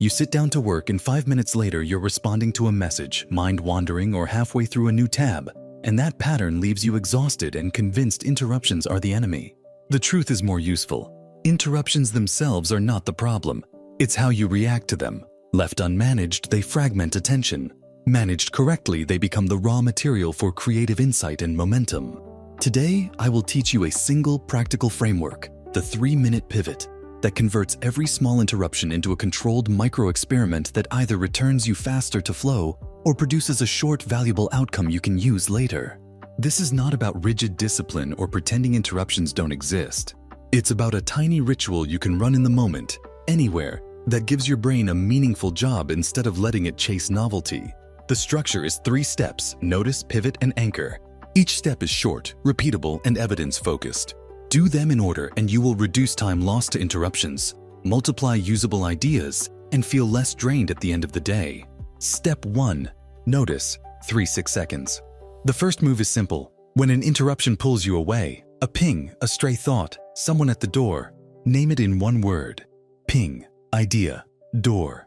You sit down to work and 5 minutes later you're responding to a message, mind wandering or halfway through a new tab. And that pattern leaves you exhausted and convinced interruptions are the enemy. The truth is more useful. Interruptions themselves are not the problem. It's how you react to them. Left unmanaged, they fragment attention. Managed correctly, they become the raw material for creative insight and momentum. Today, I will teach you a single practical framework, the 3-minute pivot, that converts every small interruption into a controlled micro-experiment that either returns you faster to flow or produces a short, valuable outcome you can use later. This is not about rigid discipline or pretending interruptions don't exist. It's about a tiny ritual you can run in the moment, anywhere, that gives your brain a meaningful job instead of letting it chase novelty. The structure is 3 steps: notice, pivot, and anchor. Each step is short, repeatable, and evidence-focused. Do them in order and you will reduce time lost to interruptions, multiply usable ideas, and feel less drained at the end of the day. Step 1. Notice. 3-6 seconds. The first move is simple. When an interruption pulls you away, a ping, a stray thought, someone at the door, name it in one word. Ping, idea, door.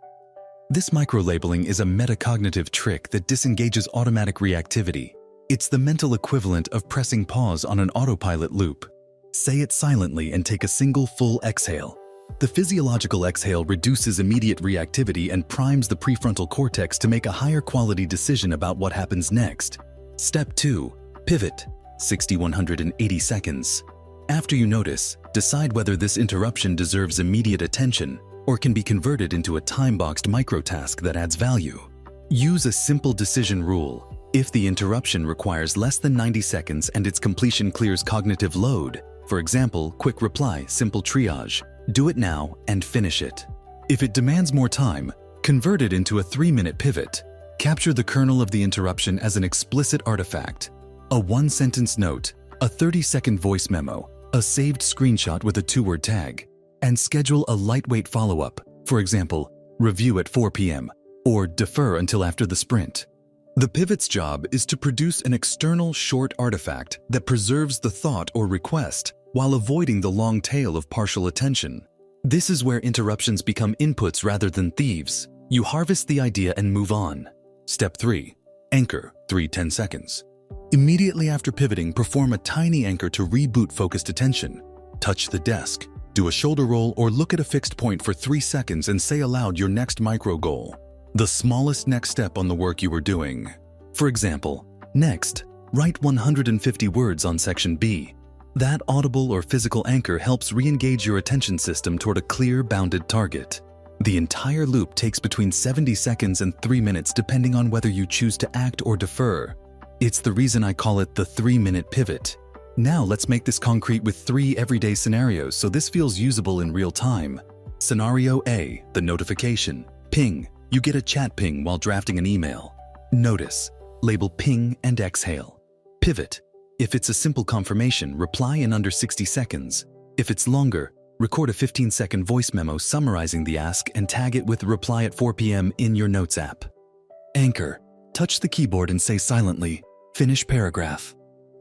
This micro-labeling is a metacognitive trick that disengages automatic reactivity. It's the mental equivalent of pressing pause on an autopilot loop. Say it silently and take a single full exhale. The physiological exhale reduces immediate reactivity and primes the prefrontal cortex to make a higher quality decision about what happens next. Step 2. Pivot. 60-180 seconds. After you notice, decide whether this interruption deserves immediate attention or can be converted into a time-boxed microtask that adds value. Use a simple decision rule. If the interruption requires less than 90 seconds and its completion clears cognitive load, for example, quick reply, simple triage, do it now and finish it. If it demands more time, convert it into a 3-minute pivot. Capture the kernel of the interruption as an explicit artifact. A 1-sentence note, a 30-second voice memo, a saved screenshot with a 2-word tag, and schedule a lightweight follow-up, for example, review at 4 p.m. or defer until after the sprint. The pivot's job is to produce an external short artifact that preserves the thought or request while avoiding the long tail of partial attention. This is where interruptions become inputs rather than thieves. You harvest the idea and move on. Step 3. Anchor. 3-10 seconds. Immediately after pivoting, perform a tiny anchor to reboot focused attention. Touch the desk, do a shoulder roll, or look at a fixed point for 3 seconds and say aloud your next micro goal. The smallest next step on the work you were doing. For example, next, write 150 words on section B. That audible or physical anchor helps re-engage your attention system toward a clear, bounded target. The entire loop takes between 70 seconds and 3 minutes depending on whether you choose to act or defer. It's the reason I call it the 3-minute pivot. Now let's make this concrete with 3 everyday scenarios so this feels usable in real time. Scenario A, the notification. Ping. You get a chat ping while drafting an email. Notice. Label ping and exhale. Pivot. If it's a simple confirmation, reply in under 60 seconds. If it's longer, record a 15-second voice memo summarizing the ask and tag it with reply at 4 p.m. in your Notes app. Anchor. Touch the keyboard and say silently, finish paragraph.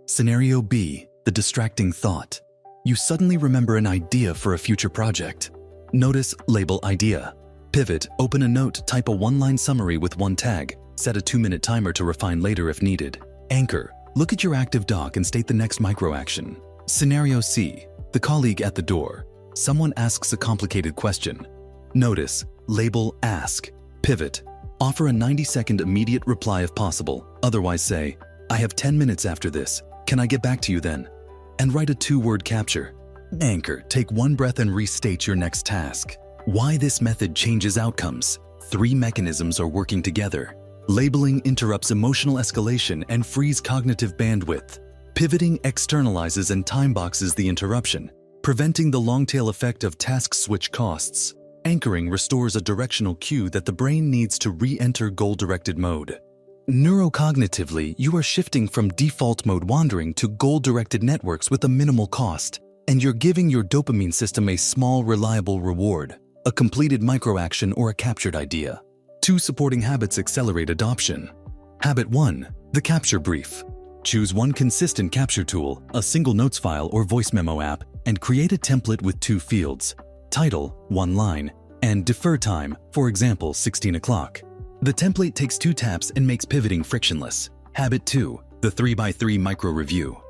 Scenario B, the distracting thought. You suddenly remember an idea for a future project. Notice, label idea. Pivot, open a note, type a 1-line summary with 1 tag, set a 2-minute timer to refine later if needed. Anchor, look at your active doc and state the next micro-action. Scenario C, the colleague at the door. Someone asks a complicated question. Notice, label ask. Pivot, offer a 90-second immediate reply if possible, otherwise say, I have 10 minutes after this, can I get back to you then? And write a 2-word capture. Anchor, take 1 breath and restate your next task. Why this method changes outcomes. 3 mechanisms are working together. Labeling interrupts emotional escalation and frees cognitive bandwidth. Pivoting externalizes and timeboxes the interruption, preventing the long-tail effect of task switch costs. Anchoring restores a directional cue that the brain needs to re-enter goal-directed mode. Neurocognitively, you are shifting from default mode wandering to goal-directed networks with a minimal cost, and you're giving your dopamine system a small, reliable reward. A completed microaction or a captured idea. 2 supporting habits accelerate adoption. Habit 1. The capture brief. Choose one consistent capture tool, a single notes file or voice memo app, and create a template with 2 fields. Title, 1 line. and defer time, for example, 16 o'clock. The template takes 2 taps and makes pivoting frictionless. Habit 2, the 3x3 micro review.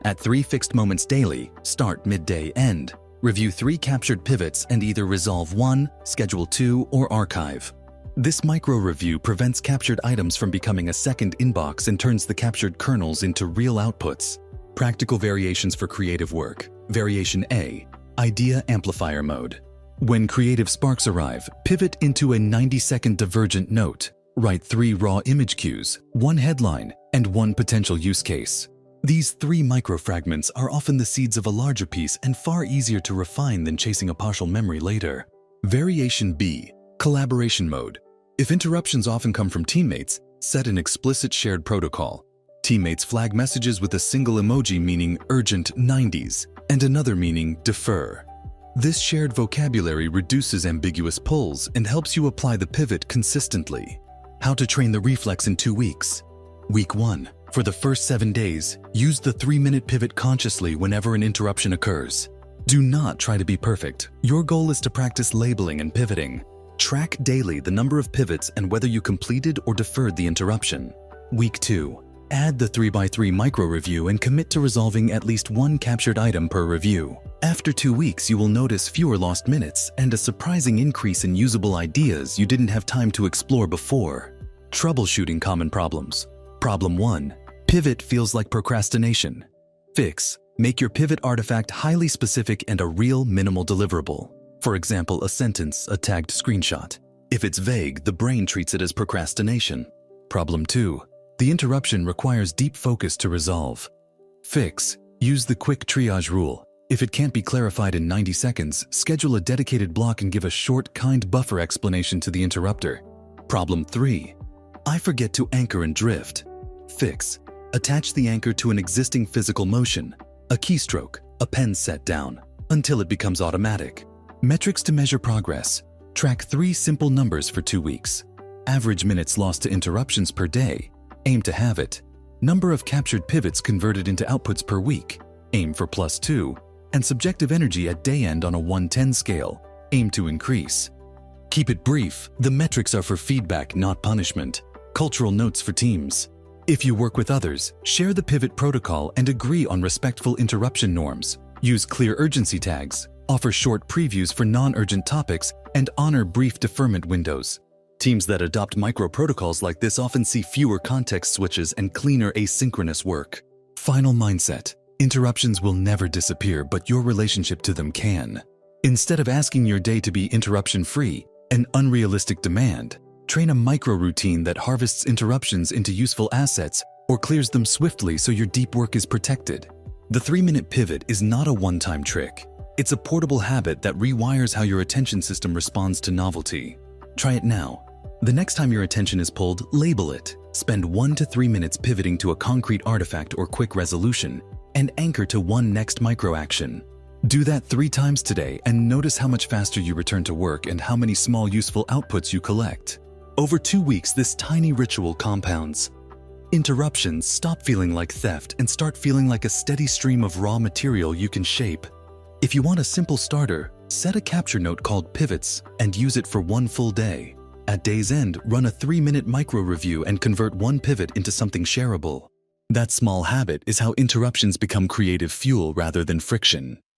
At 3 fixed moments daily, start, midday, end. Review 3 captured pivots and either resolve 1, schedule 2, or archive. This micro review prevents captured items from becoming a second inbox and turns the captured kernels into real outputs. Practical variations for creative work. Variation A, Idea Amplifier Mode. When creative sparks arrive, pivot into a 90-second divergent note. Write 3 raw image cues, 1 headline, and 1 potential use case. These 3 microfragments are often the seeds of a larger piece and far easier to refine than chasing a partial memory later. Variation B, Collaboration Mode. If interruptions often come from teammates, set an explicit shared protocol. Teammates flag messages with a single emoji meaning urgent 90s and another meaning defer. This shared vocabulary reduces ambiguous pulls and helps you apply the pivot consistently. How to train the reflex in 2 weeks. Week 1. For the first 7 days, use the 3-minute pivot consciously whenever an interruption occurs. Do not try to be perfect. Your goal is to practice labeling and pivoting. Track daily the number of pivots and whether you completed or deferred the interruption. Week 2. Add the 3x3 micro review and commit to resolving at least 1 captured item per review. After 2 weeks, you will notice fewer lost minutes and a surprising increase in usable ideas you didn't have time to explore before. Troubleshooting common problems. Problem 1. Pivot feels like procrastination. Fix. Make your pivot artifact highly specific and a real minimal deliverable. For example, a sentence, a tagged screenshot. If it's vague, the brain treats it as procrastination. Problem 2. The interruption requires deep focus to resolve. Fix. Use the quick triage rule. If it can't be clarified in 90 seconds, schedule a dedicated block and give a short, kind buffer explanation to the interrupter. Problem 3. I forget to anchor and drift. Fix. Attach the anchor to an existing physical motion, a keystroke, a pen set down, until it becomes automatic. Metrics to measure progress. Track 3 simple numbers for 2 weeks. Average minutes lost to interruptions per day. Aim to have it. Number of captured pivots converted into outputs per week. Aim for +2. And subjective energy at day end on a 1-10 scale. Aim to increase. Keep it brief. The metrics are for feedback, not punishment. Cultural notes for teams. If you work with others, share the pivot protocol and agree on respectful interruption norms. Use clear urgency tags. Offer short previews for non-urgent topics, and honor brief deferment windows. Teams that adopt micro-protocols like this often see fewer context switches and cleaner asynchronous work. Final mindset. Interruptions will never disappear, but your relationship to them can. Instead of asking your day to be interruption-free, an unrealistic demand, train a micro-routine that harvests interruptions into useful assets or clears them swiftly so your deep work is protected. The 3-minute pivot is not a one-time trick. It's a portable habit that rewires how your attention system responds to novelty. Try it now. The next time your attention is pulled, label it. Spend 1 to 3 minutes pivoting to a concrete artifact or quick resolution, and anchor to one next micro-action. Do that 3 times today and notice how much faster you return to work and how many small useful outputs you collect. Over 2 weeks, this tiny ritual compounds. Interruptions stop feeling like theft and start feeling like a steady stream of raw material you can shape. If you want a simple starter, set a capture note called Pivots and use it for 1 full day. At day's end, run a 3-minute micro review and convert 1 pivot into something shareable. That small habit is how interruptions become creative fuel rather than friction.